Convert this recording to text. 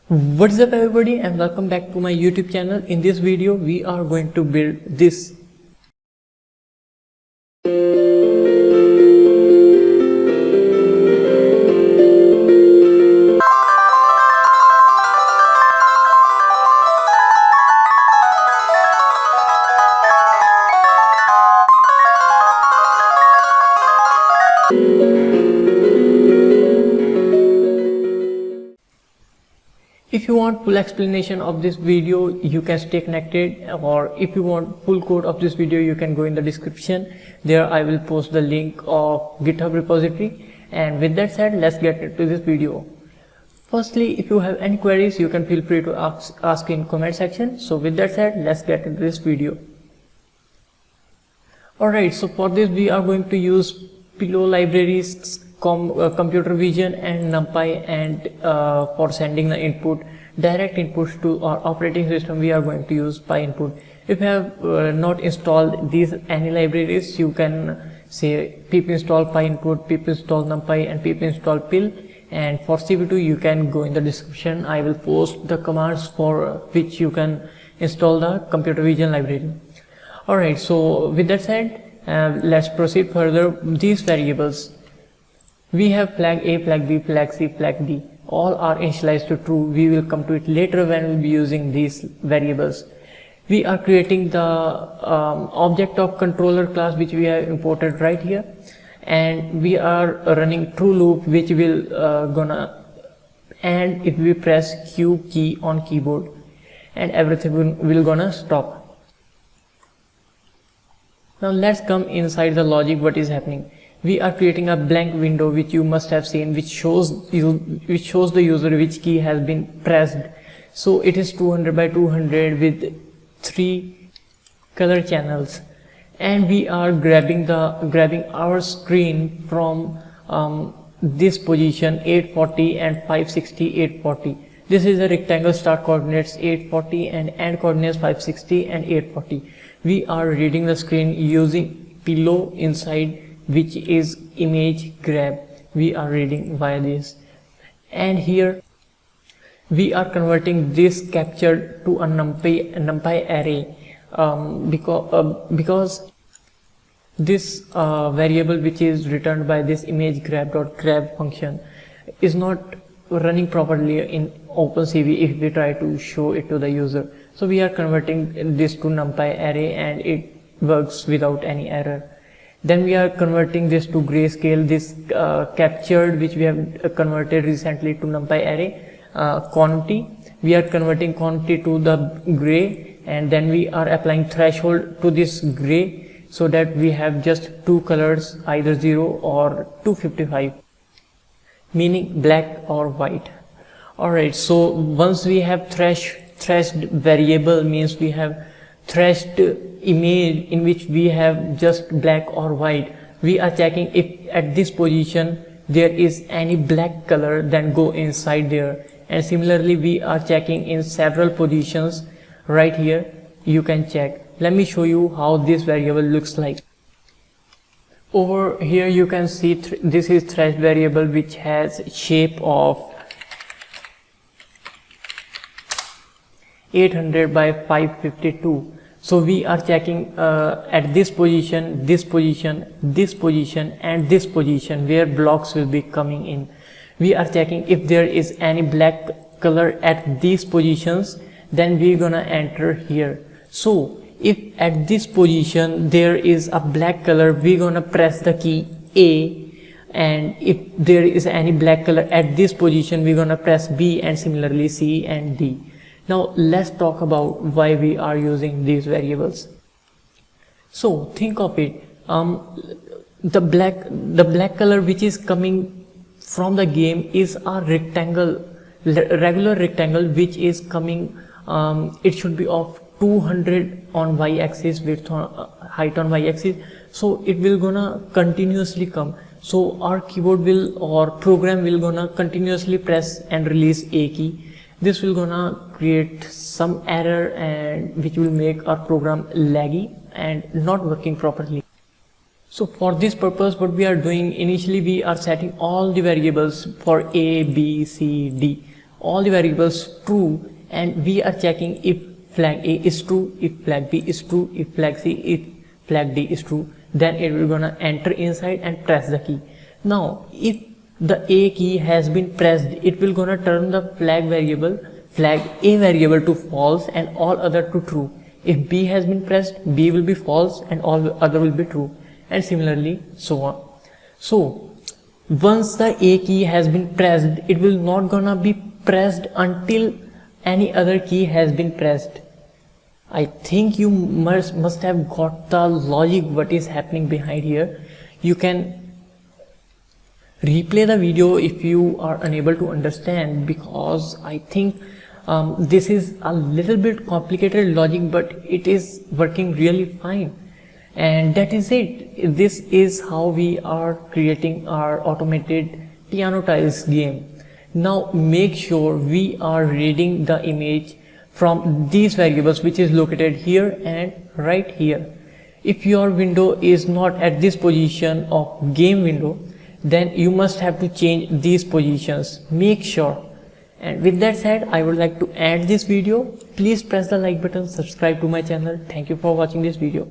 What's up everybody, and welcome back to my YouTube channel. In this video we are going to build this If you want full explanation of this video, you can stay connected, or if you want full code of this video, you can go in the description. There I will post the link of GitHub repository. And with that said, let's get into this video. Firstly, if you have any queries, you can feel free to ask in comment section. So with that said, let's get into this video. Alright, so for this we are going to use Pillow libraries, computer vision and NumPy, and for sending the input, direct inputs to our operating system, we are going to use PyInput. If you have not installed these any libraries, you can say pip install PyInput, pip install NumPy, and pip install pill. And for CV2 you can go in the description. I will post the commands for which you can install the computer vision library. Alright, so with that said, let's proceed further. These variables, we have flag A, flag B, flag C, flag D. All are initialized to true. We will come to it later when we will be using these variables. We are creating the object of controller class which we have imported right here, and we are running true loop which will gonna end if we press Q key on keyboard, and everything will gonna stop. Now let's come inside the logic. What is happening? We are creating a blank window which you must have seen, which shows the user which key has been pressed. So it is 200 by 200 with 3 color channels, and we are grabbing our screen from this position 840 and 560 840. This is a rectangle, start coordinates 840 and end coordinates 560 and 840. We are reading the screen using Pillow inside, which is image grab. We are reading via this, and here we are converting this captured to a NumPy array, because this variable which is returned by this image grab function is not running properly in OpenCV if we try to show it to the user. So we are converting this to NumPy array, and it works without any error. Then we are converting this to grayscale, this captured which we have converted recently to NumPy array quantity. We are converting quantity to the gray, and then we are applying threshold to this gray so that we have just two colors, either 0 or 255, meaning black or white. Alright, so once we have threshed variable, means we have threshed image in which we have just black or white. We are checking if at this position there is any black color, then go inside there. And similarly we are checking in several positions. Right here you can check. Let me show you how this variable looks like. Over here you can see this is threshed variable which has shape of 800 by 552. So we are checking at this position, this position, this position, and this position where blocks will be coming in. We are checking if there is any black color at these positions, then we're gonna enter here. So if at this position there is a black color, we're gonna press the key A, and if there is any black color at this position, we're gonna press B, and similarly C and D. Now let's talk about why we are using these variables. So think of it, the black color which is coming from the game is a rectangle, regular rectangle which is coming, it should be of 200 on y-axis, width on height on y-axis, so it will gonna continuously come. So our keyboard will, or program will gonna continuously press and release A key. This will gonna create some error, and which will make our program laggy and not working properly. So for this purpose, what we are doing, initially we are setting all the variables for A, B, C, D. all the variables true, and we are checking if flag A is true, if flag B is true, if flag C, if flag D is true, then it will gonna enter inside and press the key. Now if the A key has been pressed, it will gonna turn the flag A variable to false and all other to true. If B has been pressed, B will be false and all other will be true, and similarly so on. So once the A key has been pressed, it will not gonna be pressed until any other key has been pressed. I think you must have got the logic what is happening behind here. You can replay the video if you are unable to understand, because I think this is a little bit complicated logic, but it is working really fine. And that is it. This is how we are creating our automated piano tiles game. Now make sure we are reading the image from these variables, which is located here and right here. If your window is not at this position of game window, then you must have to change these positions. Make sure. And with that said, I would like to end this video. Please press the like button, subscribe to my channel. Thank you for watching this video.